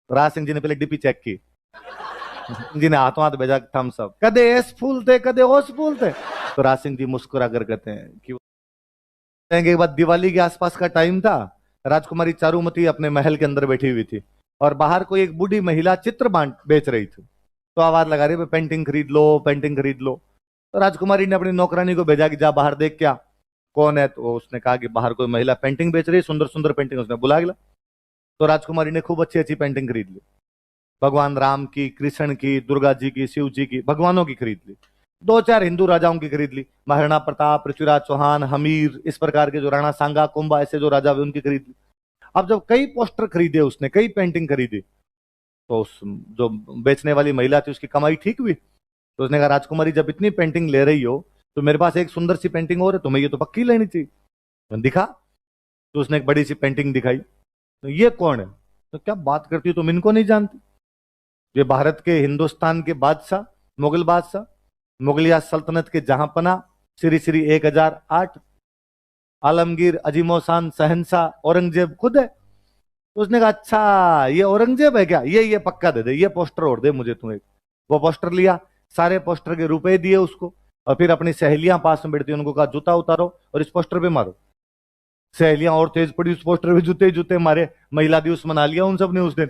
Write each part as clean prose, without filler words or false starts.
राज सिंह जी ने पहले DP check की, जी ने हाथों हाथ भेजा थम्स अप, कदे एस फूल थे कदे ओस फूल थे। तो राज सिंह जी मुस्कुरा कर कहते हैं कि के बाद दिवाली के आसपास का टाइम था। राजकुमारी चारुमती अपने महल के अंदर बैठी हुई थी और बाहर कोई एक बूढ़ी महिला चित्र बांट बेच रही थी। तो आवाज लगा रही, पेंटिंग खरीद लो पेंटिंग खरीद लो। तो राजकुमारी ने अपनी नौकरानी को भेजा कि जा बाहर देख क्या कौन है। तो उसने कहा कि बाहर कोई महिला पेंटिंग बेच रही है, सुंदर सुंदर पेंटिंग। उसने बुला लिया। तो राजकुमारी ने खूब अच्छी अच्छी पेंटिंग खरीद ली, भगवान राम की, कृष्ण की, दुर्गा जी की, शिव जी की, भगवानों की खरीद ली। दो चार हिंदू राजाओं की खरीद ली, महाराणा प्रताप, पृथ्वीराज चौहान, हमीर, इस प्रकार के जो राणा सांगा, कुंभा, ऐसे जो राजा हुए उनकी खरीद ली। अब जब कई पोस्टर खरीदे उसने, कई पेंटिंग खरीदी, तो उस जो बेचने वाली महिला थी उसकी कमाई ठीक हुई। तो उसने कहा राजकुमारी जब इतनी पेंटिंग ले रही हो तो मेरे पास एक सुंदर सी पेंटिंग और है, तुम्हें ये तो पक्की लेनी चाहिए। तो दिखा। तो उसने एक बड़ी सी पेंटिंग दिखाई। तो ये कौन है? तो क्या बात करती हो तुम, इनको नहीं जानती? ये भारत के, हिंदुस्तान के बादशाह, मुगल बादशाह, मुगलिया सल्तनत के जहांपना, श्री श्री 1008, आलमगीर अजीमो शान शहंशाह औरंगजेब खुद है। तो उसने कहा अच्छा ये औरंगजेब है क्या, ये पक्का दे दे, ये पोस्टर और दे मुझे तू एक। वो पोस्टर लिया, सारे पोस्टर के रुपए दिए उसको, और फिर अपनी सहेलियां पास में बैठती उनको कहा जूता उतारो और इस पोस्टर पे मारो। सहेलियां और तेज पड़ी, उस पोस्टर पे जूते जूते मारे। महिला दिवस मना लिया उन सब ने उस दिन।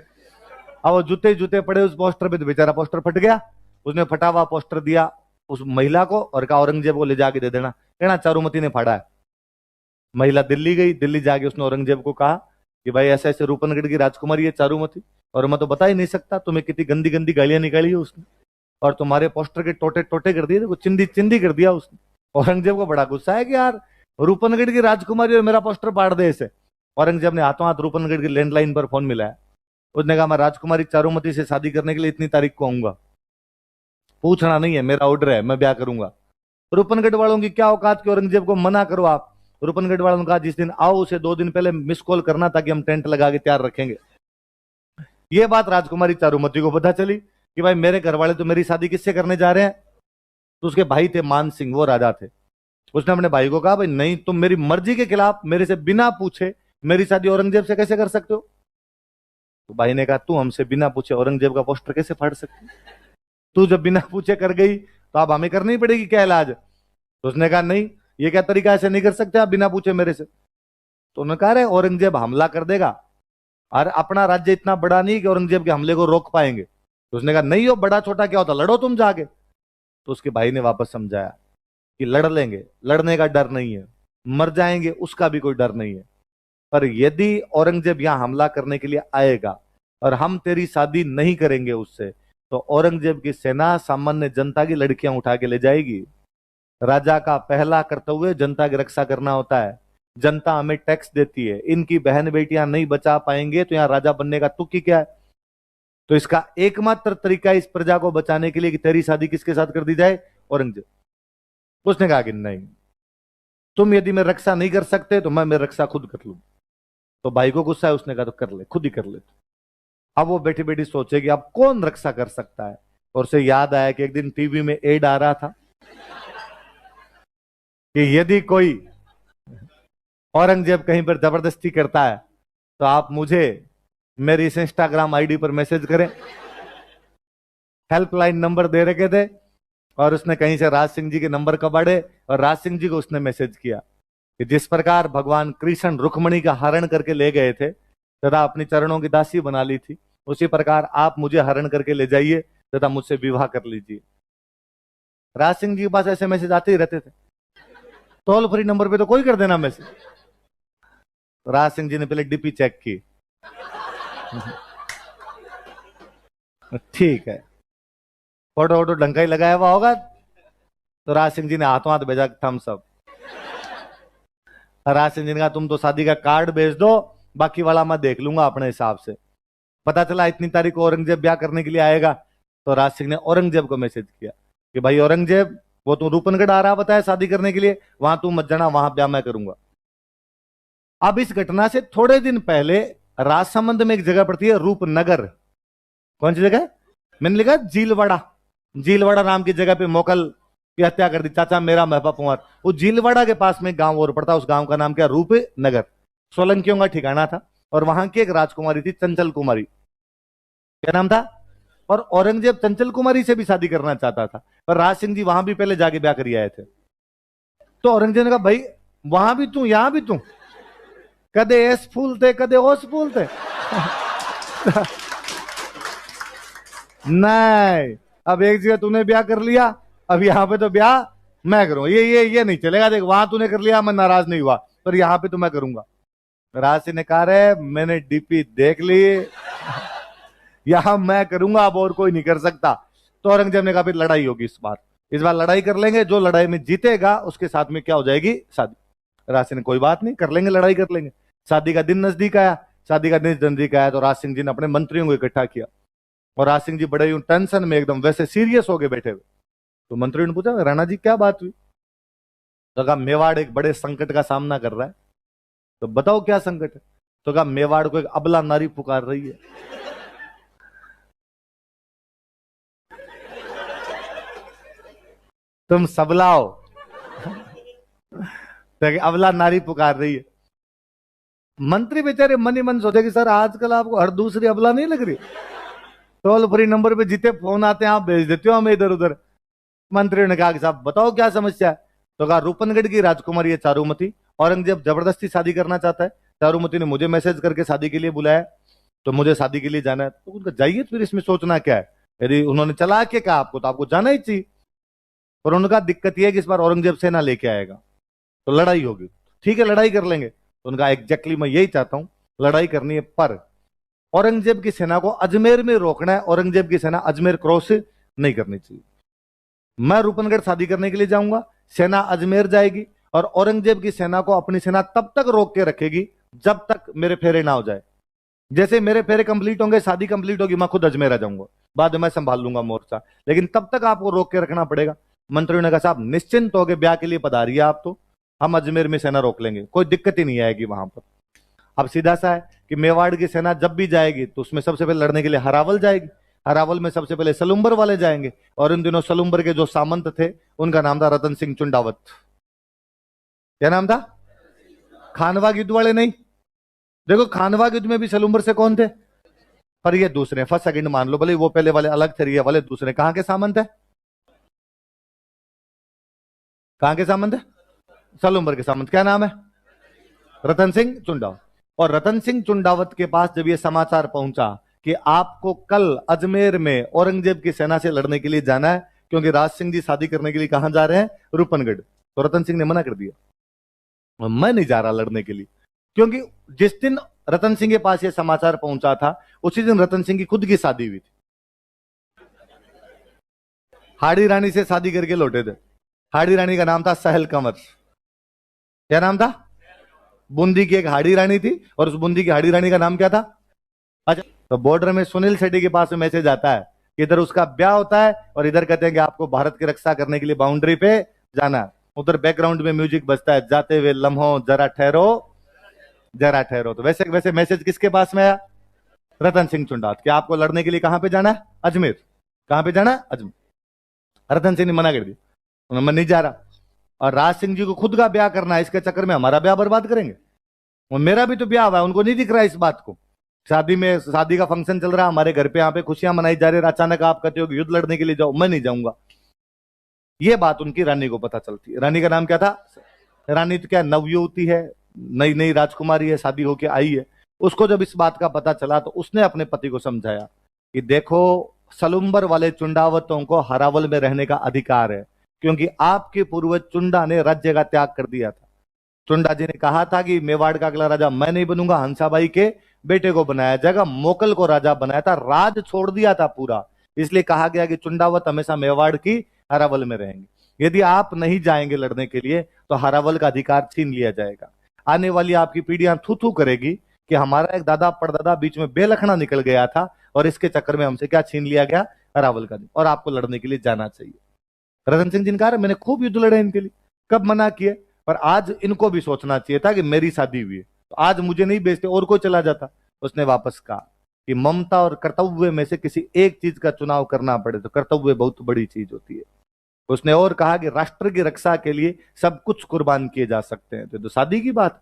अब वो जूते जूते पड़े उस पोस्टर पे, तो बेचारा पोस्टर फट गया। उसने फटा हुआ पोस्टर दिया उस महिला को और कहा औरंगजेब को ले जाके दे देना, कहना चारुमती ने फाड़ा है। महिला दिल्ली गई, दिल्ली जाके उसने औरंगजेब को कहा कि भाई ऐसे ऐसे रूपनगढ़ की राजकुमारी है चारुमती, और मैं तो बता ही नहीं सकता, तुम्हें कितनी गंदी गंदी गालियां निकाली है उसने, और तुम्हारे पोस्टर के टोटे टोटे कर दिए, देखो चिंदी चिंदी कर दिया उसने। औरंगजेब को बड़ा गुस्सा है कि यार रूपनगढ़ की राजकुमारी और मेरा पोस्टर पाड़ दे ऐसे। औरंगजेब ने हाथों हाथ रूपनगढ़ की लैंडलाइन पर फोन मिलाया। उसने कहा मैं राजकुमारी चारुमती से शादी करने के लिए इतनी तारीख को आऊंगा, पूछना नहीं है, मेरा ऑर्डर है, मैं ब्याह करूंगा। रूपनगढ़ वालों की क्या औकात की औरंगजेब को मना करो आप। रूपनगढ़ वालों ने कहा जिस दिन आओ उसे 2 दिन पहले मिस कॉल करना ताकि हम टेंट लगा के तैयार रखेंगे। ये बात राजकुमारी चारुमती को पता चली कि भाई मेरे घर वाले तो मेरी शादी किससे करने जा रहे हैं। तो उसके भाई थे मान सिंह, वो राजा थे। उसने अपने भाई को कहा भाई नहीं, तुम मेरी मर्जी के खिलाफ मेरे से बिना पूछे मेरी शादी औरंगजेब से कैसे कर सकते हो। तो भाई ने कहा तू हमसे बिना पूछे औरंगजेब का पोस्टर कैसे फाड़ सकती, तू जब बिना पूछे कर गई तो अब हमें करनी पड़ेगी क्या इलाज। तो उसने कहा नहीं, ये क्या तरीका, ऐसे नहीं कर सकते आप बिना पूछे मेरे से। तो उन्होंने कहा अरे औरंगजेब हमला कर देगा, और अपना राज्य इतना बड़ा नहीं कि औरंगजेब के हमले को रोक पाएंगे। तो उसने कहा नहीं, हो बड़ा छोटा क्या होता, लड़ो तुम जाके। तो उसके भाई ने वापस समझाया कि लड़ लेंगे, लड़ने का डर नहीं है, मर जाएंगे उसका भी कोई डर नहीं है, पर यदि औरंगजेब यहां हमला करने के लिए आएगा और हम तेरी शादी नहीं करेंगे उससे, तो औरंगजेब की सेना सामान्य जनता की लड़कियां उठा के ले जाएगी। राजा का पहला कर्तव्य जनता की रक्षा करना होता है। जनता हमें टैक्स देती है, इनकी बहन बेटियां नहीं बचा पाएंगे तो यहाँ राजा बनने का तुक ही क्या है। तो इसका एकमात्र तरीका इस प्रजा को बचाने के लिए कि तेरी शादी किसके साथ कर दी जाए, औरंगजेब। उसने कहा कि नहीं, तुम यदि मेरी रक्षा नहीं कर सकते तो मैं मेरी रक्षा खुद कर लूं। तो भाई को गुस्सा है, उसने कहा तो कर ले, खुद ही कर ले। अब वो बैठी बैठी सोचे कि अब कौन रक्षा कर सकता है। और उसे याद आया कि एक दिन टीवी में एड आ रहा था कि यदि कोई औरंगजेब कहीं पर जबरदस्ती करता है तो आप मुझे मेरी इस इंस्टाग्राम आईडी पर मैसेज करें। हेल्पलाइन नंबर दे रखे थे, और उसने कहीं से राज सिंह जी के नंबर कबाड़े और राज सिंह जी को उसने मैसेज किया कि जिस प्रकार भगवान कृष्ण रुक्मणी का हरण करके ले गए थे तथा अपनी चरणों की दासी बना ली थी, उसी प्रकार आप मुझे हरण करके ले जाइए तथा मुझसे विवाह कर लीजिए। राज सिंह जी के पास ऐसे मैसेज आते ही रहते थे, टोल फ्री नंबर पे तो कोई कर देना मैसेज। राज सिंह जी ने पहले डीपी चेक की, ठीक है, फोटो वोटो ढंग का ही लगाया हुआ होगा। तो राज सिंह जी ने हाथों हाथ भेजा थम्स अप। राज सिंह जी ने कहा तुम तो शादी का कार्ड भेज दो, बाकी वाला मैं देख लूंगा अपने हिसाब से। पता चला इतनी तारीख को औरंगजेब ब्याह करने के लिए आएगा। तो राज सिंह ने औरंगजेब को मैसेज किया कि भाई औरंगजेब, वो तुम रूपनगढ़ आ रहा बताया शादी करने के लिए, वहां तू मत जाना, वहां ब्याह मैं करूंगा। अब इस घटना से थोड़े दिन पहले राजसमंद में एक जगह पड़ती है रूपनगर। कौन सी जगह? मैंने लिखा झीलवाड़ा। झीलवाड़ा नाम की जगह पे मोकल की हत्या कर दी, चाचा मेरा महबा कुंवर। वो झीलवाड़ा के पास में गांव और पड़ता, उस गांव का नाम क्या, रूपनगर। सोलंकियों का ठिकाना था, और वहां की एक राजकुमारी थी चंचल कुमारी। क्या नाम था? और औरंगजेब चंचल कुमारी से भी शादी करना चाहता था, पर राज सिंह जी वहां भी पहले जाके ब्याह कर आए थे। तो औरंगजेब ने कहा भाई वहां भी तू यहां भी तू, कदे एस फूल थे कदे ओस फूल थे। नहीं, अब एक जगह तूने ब्याह कर लिया, अब यहाँ पे तो ब्याह मैं करूंगा। ये नहीं चलेगा। देख वहां तूने कर लिया, मैं नाराज नहीं हुआ, पर यहाँ पे तो मैं करूंगा। राज सिंह ने कहा रे मैंने डीपी देख ली, यहां मैं करूंगा, अब और कोई नहीं कर सकता। तो औरंगजेब ने कहा फिर लड़ाई होगी इस बार लड़ाई कर लेंगे, जो लड़ाई में जीतेगा उसके साथ में क्या हो जाएगी, शादी। राज सिंह ने कोई बात नहीं, कर लेंगे, लड़ाई कर लेंगे। शादी का दिन नजदीक आया, शादी का दिन नजदीक आया तो राज सिंह जी ने अपने मंत्रियों को इकट्ठा किया, और राज सिंह जी बड़े यूं टेंशन में एकदम वैसे सीरियस हो गए बैठे हुए। तो मंत्रियों ने पूछा राणा जी क्या बात हुई? तो कहा मेवाड़ एक बड़े संकट का सामना कर रहा है। तो बताओ क्या संकट है? तो कहा मेवाड़ को एक अबला नारी पुकार रही है। तुम सबलाओ। तो अबला नारी पुकार रही है। मंत्री बेचारे मन ही मन सोचे कि सर आजकल आपको हर दूसरी अबला नहीं लग रही? टोल फ्री नंबर पे जितने फोन आते हैं आप भेज देते हो हमें इधर उधर। मंत्री ने कहा कि साहब बताओ क्या समस्या है? तो कहा रूपनगढ़ की राजकुमारी है चारुमती, औरंगजेब जबरदस्ती शादी करना चाहता है, चारुमती ने मुझे मैसेज करके शादी के लिए बुलाया, तो मुझे शादी के लिए जाना है। तो उनका जाइए, फिर इसमें सोचना क्या है? यदि उन्होंने चला के कहा आपको तो आपको जाना ही चाहिए। पर उनका दिक्कत यह है कि इस बार औरंगजेब सेना लेके आएगा तो लड़ाई होगी। ठीक है लड़ाई कर लेंगे। तो उनका एग्जैक्टली मैं यही चाहता हूं, लड़ाई करनी है, पर औरंगजेब की सेना को अजमेर में रोकना है, औरंगजेब की सेना अजमेर क्रॉस नहीं करनी चाहिए। मैं रूपनगढ़ शादी करने के लिए जाऊंगा, सेना अजमेर जाएगी, और औरंगजेब की सेना को अपनी सेना तब तक रोक के रखेगी जब तक मेरे फेरे ना हो जाए। जैसे मेरे फेरे कंप्लीट होंगे, शादी कंप्लीट होगी, मैं खुद अजमेर आ जाऊंगा, बाद में मैं संभाल लूंगा मोर्चा, लेकिन तब तक आपको रोक के रखना पड़ेगा। मंत्रियों ने कहा साहब निश्चिंत हो गए, ब्याह के लिए पधारिए आप, तो हम अजमेर में सेना रोक लेंगे, कोई दिक्कत ही नहीं आएगी वहां पर। अब सीधा सा है कि मेवाड़ की सेना जब भी जाएगी तो उसमें सबसे पहले लड़ने के लिए हरावल जाएगी, हरावल में सबसे पहले सलुम्बर वाले जाएंगे, और इन दिनों सलुम्बर के जो सामंत थे उनका नाम था रतन सिंह चुंडावत। क्या नाम था? खानवा युद्ध वाले नहीं, देखो खानवा युद्ध में भी सलुम्बर से कौन थे, पर ये दूसरे फर्स्ट सेकंड मान लो, भले वो पहले वाले अलग थे, ये वाले दूसरे। कहां के सामंत है? कहां के सामंत है? सलुम्बर के सामंत। क्या नाम है? रतन सिंह चुंडावत। और रतन सिंह चुंडावत के पास जब ये समाचार पहुंचा कि आपको कल अजमेर में औरंगजेब की सेना से लड़ने के लिए जाना है, क्योंकि राज सिंह जी शादी करने के लिए कहां जा रहे हैं, रूपनगढ़, तो रतन सिंह ने मना कर दिया, मैं नहीं जा रहा लड़ने के लिए। क्योंकि जिस दिन रतन सिंह के पास यह समाचार पहुंचा था उसी दिन रतन सिंह की खुद की शादी हुई थी, हाड़ी रानी से शादी करके लौटे थे। हाड़ी रानी का नाम था सहल कंवर। क्या नाम था? बूंदी की एक हाड़ी रानी थी, और उस बूंदी की हाड़ी रानी का नाम क्या था? अच्छा, तो बॉर्डर में सुनील शेट्टी के पास में मैसेज आता है कि इधर उसका ब्याह होता है, और इधर कहते हैं कि आपको भारत की रक्षा करने के लिए बाउंड्री पे जाना है। उधर बैकग्राउंड में म्यूजिक बजता है, जाते हुए लम्हों जरा ठहरो, जरा ठहरो। तो वैसे वैसे मैसेज किसके पास में आया? रतन सिंह चुंडात, कि आपको लड़ने के लिए कहां पे जाना है? अजमेर। कहां पे जाना है? अजमेर। रतन सिंह ने मना कर दिया, मैं नहीं जा रहा, और राज सिंह जी को खुद का ब्याह करना है, इसके चक्कर में हमारा ब्याह बर्बाद करेंगे। और मेरा भी तो ब्याह हुआ है, उनको नहीं दिख रहा इस बात को। शादी में, शादी का फंक्शन चल रहा है हमारे घर पे, यहाँ पे खुशियां मनाई जा रही है, अचानक आप कहते हो कि युद्ध लड़ने के लिए जाओ, मैं नहीं जाऊंगा। ये बात उनकी रानी को पता चलती है। रानी का नाम क्या था? रानी तो क्या नवयुवती है, नई नई राजकुमारी है, शादी होके आई है। उसको जब इस बात का पता चला तो उसने अपने पति को समझाया कि देखो सलुम्बर वाले चुंडावतों को हरावल में रहने का अधिकार है, क्योंकि आपके पूर्वज चुंडा ने राज्य का त्याग कर दिया था। चुंडा जी ने कहा था कि मेवाड़ का अगला राजा मैं नहीं बनूंगा, हंसाबाई के बेटे को बनाया जाएगा। मोकल को राजा बनाया था, राज छोड़ दिया था पूरा, इसलिए कहा गया कि चुंडावत हमेशा मेवाड़ की हरावल में रहेंगे। यदि आप नहीं जाएंगे लड़ने के लिए तो हरावल का अधिकार छीन लिया जाएगा। आने वाली आपकी पीढ़ियां थू थू करेगी कि हमारा एक दादा परदादा बीच में बेलखना निकल गया था, और इसके चक्कर में हमसे क्या छीन लिया गया? हरावल का, और आपको लड़ने के लिए जाना चाहिए। रतन सिंह जी ने कहा मैंने खूब युद्ध लड़े इनके लिए, कब मना किए, पर आज इनको भी सोचना चाहिए था कि मेरी शादी हुई है, तो आज मुझे नहीं बेचते और कोई चला जाता। उसने वापस कहा कि ममता और कर्तव्य में से किसी एक चीज का चुनाव करना पड़े तो कर्तव्य बहुत बड़ी चीज होती है। उसने और कहा कि राष्ट्र की रक्षा के लिए सब कुछ कुर्बान किए जा सकते हैं, तो शादी की बात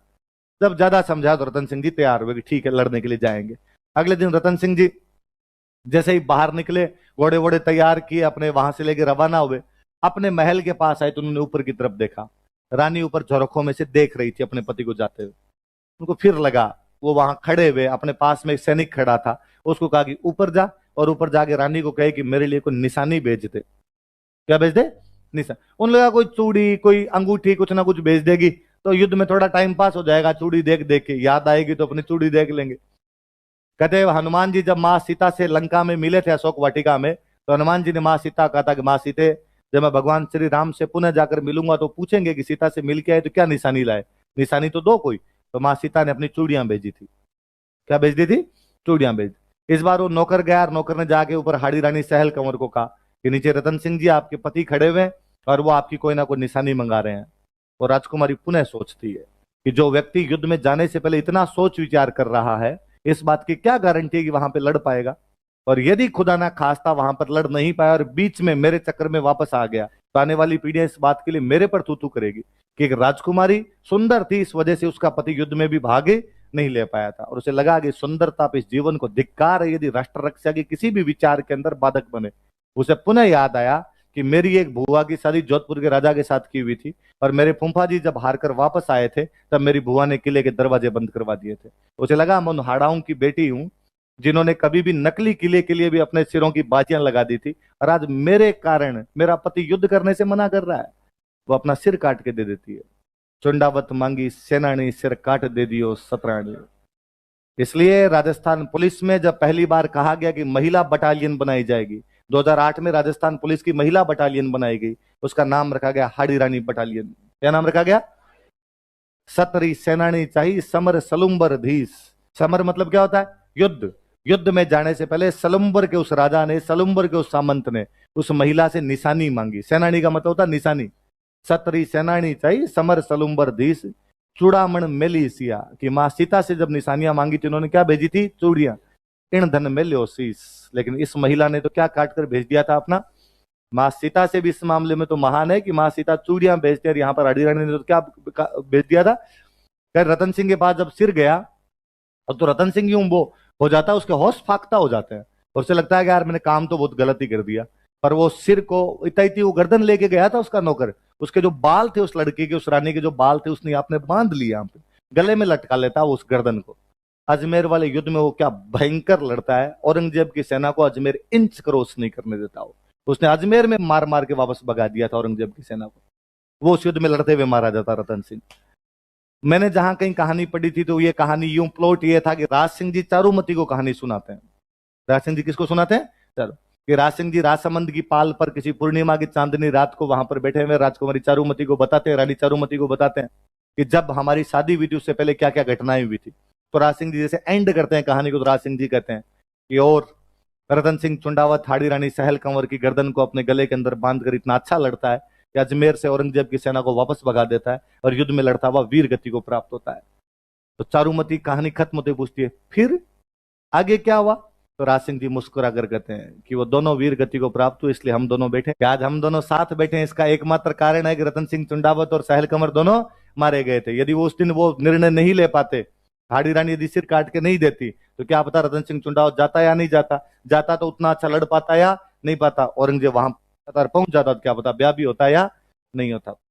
जब ज्यादा समझा तो रतन सिंह जी तैयार हुए कि ठीक है लड़ने के लिए जाएंगे। अगले दिन रतन सिंह जी जैसे ही बाहर निकले, घोड़े वोड़े तैयार किए, अपने वहां से लेके रवाना हुए, अपने महल के पास आए तो उन्होंने ऊपर की तरफ देखा। रानी ऊपर झरोखों में से देख रही थी अपने पति को जाते हुए। उनको फिर लगा, वो वहां खड़े हुए, अपने पास में एक सैनिक खड़ा था, उसको कहा कि ऊपर जा, और ऊपर जाके रानी को कहे कि मेरे लिए कोई निशानी भेज दे। क्या भेज दे? निशान। उन लगा कोई चूड़ी, कोई अंगूठी, कुछ ना कुछ भेज देगी तो युद्ध में थोड़ा टाइम पास हो जाएगा, चूड़ी देख देख के याद आएगी तो अपनी चूड़ी देख लेंगे। कहते हैं हनुमान जी जब माँ सीता से लंका में मिले थे अशोक वाटिका में, तो हनुमान जी ने माँ सीता कहा था कि माँ सीते, जब मैं भगवान श्री राम से पुनः जाकर मिलूंगा तो पूछेंगे कि सीता से मिल के आए तो क्या निशानी लाए, निशानी तो दो कोई। तो माँ सीता ने अपनी चूड़ियां भेजी थी। क्या भेज दी थी? चूड़ियां भेज दी। इस बार वो नौकर गया और नौकर ने जाके ऊपर हाड़ी रानी सहल कंवर को कहा कि नीचे रतन सिंह जी आपके पति खड़े हुए हैं और वो आपकी कोई ना कोई निशानी मंगा रहे हैं। और राजकुमारी पुनः सोचती है कि जो व्यक्ति युद्ध में जाने से पहले इतना सोच विचार कर रहा है, इस बात की क्या गारंटी है कि वहां पे लड़ पाएगा। और यदि खुदा ना खास्ता वहां पर लड़ नहीं पाया और बीच में मेरे चक्कर में वापस आ गया, तो आने वाली पीढ़ियां इस बात के लिए मेरे पर तू करेगी कि एक राजकुमारी सुंदर थी, इस वजह से उसका पति युद्ध में भी भागे नहीं ले पाया था। और उसे लगा कि सुंदरता पे इस जीवन को धिक्कार है यदि राष्ट्र रक्षा के किसी भी विचार के अंदर बाधक बने। उसे पुनः याद आया कि मेरी एक बुआ की शादी जोधपुर के राजा के साथ की हुई थी, और मेरे फूफा जी जब हारकर वापस आए थे तब मेरी बुआ ने किले के दरवाजे बंद करवा दिए थे। उसे लगा मैं उन हाड़ाओं की बेटी हूं जिन्होंने कभी भी नकली किले के लिए भी अपने सिरों की बाजियां लगा दी थी, और आज मेरे कारण मेरा पति युद्ध करने से मना कर रहा है। वो अपना सिर काट के दे देती है। चुंडावत मांगी सेनानी, सिर काट दे दियो सतरानी। इसलिए राजस्थान पुलिस में जब पहली बार कहा गया कि महिला बटालियन बनाई जाएगी, 2008 में राजस्थान पुलिस की महिला बटालियन बनाई गई, उसका नाम रखा गया हाड़ी रानी बटालियन। क्या नाम रखा गया? सतरी सेनानी चाहिए समर सलुम्बर धीस। समर मतलब क्या होता है? युद्ध। युद्ध में जाने से पहले सलुम्बर के उस राजा ने, सलुम्बर के उस सामंत ने उस महिला से निशानी मांगी। सेनानी का मतलब होता है निशानी। सतरी सेनानी चाहिए समर सलुम्बर धीस, चूड़ामण मेली सिया। कि मां सीता से जब निशानियां मांगी थी उन्होंने क्या भेजी थी? चूड़ियां। इन धन मेल्यो शीस। लेकिन इस महिला ने तो क्या काट कर भेज दिया था अपना? मां सीता से भी इस मामले में तो महान है कि मां सीता चूड़ियां भेजते, और यहाँ पर हडी रानी ने तो क्या भेज दिया था? खैर रतन सिंह के पास जब सिर गया, और तो रतन सिंह यूं वो हो जाता है, उसके होश फाख्ता हो जाते हैं, और उसे लगता है कि यार मैंने काम तो बहुत गलत ही कर दिया। पर वो सिर को इतना इतनी वो गर्दन लेके गया था उसका नौकर, उसके जो बाल थे, उस लड़की के, उस रानी के जो बाल थे, उसने आपने बांध लिया यहाँ पे, गले में लटका लेता उस गर्दन को। अजमेर वाले युद्ध में वो क्या भयंकर लड़ता है, औरंगजेब की सेना को अजमेर इंच क्रॉस नहीं करने देता। वो उसने अजमेर में मार मार के वापस भगा दिया था औरंगजेब की सेना को। वो उस युद्ध में लड़ते हुए मारा जाता रतन सिंह। मैंने जहां कहीं कहानी पढ़ी थी तो ये कहानी यूं प्लॉट ये था कि राज सिंह जी चारूमती को कहानी सुनाते हैं। राज सिंह जी किसको सुनाते हैं? चलो, कि राज सिंह जी राजसमंद की पाल पर किसी पूर्णिमा की चांदनी रात को वहां पर बैठे हुए राजकुमारी चारूमती को बताते हैं, रानी चारूमती को बताते हैं कि जब हमारी शादी हुई थी उससे पहले क्या क्या घटनाएं हुई थी। तो राज सिंह जी जैसे एंड करते हैं कहानी को, तो राज सिंह जी कहते हैं कि और रतन सिंह चुंडावत हाड़ी रानी सहल कंवर की गर्दन को अपने गले के अंदर बांध कर इतना अच्छा लड़ता है कि अजमेर से औरंगजेब की सेना को वापस भगा देता है, और युद्ध में लड़ता हुआ वीर गति को प्राप्त होता है। तो चारूमती कहानी खत्म होते पूछती है फिर आगे क्या हुआ? तो राज सिंह जी मुस्कुरा कर कहते हैं कि वो दोनों वीर गति को प्राप्त हुए, इसलिए हम दोनों बैठे। आज हम दोनों साथ बैठे हैं, इसका एकमात्र कारण है कि रतन सिंह चुंडावत और सहल कंवर दोनों मारे गए थे। यदि वो उस दिन वो निर्णय नहीं ले पाते, हाड़ी रानी यदि सिर काट के नहीं देती, तो क्या पता रतन सिंह चुंडावत जाता या नहीं जाता। जाता तो उतना अच्छा लड़ पाता या नहीं पाता, औरंगजेब वहां पहुंच जाता तो क्या पता ब्याह भी होता या नहीं होता।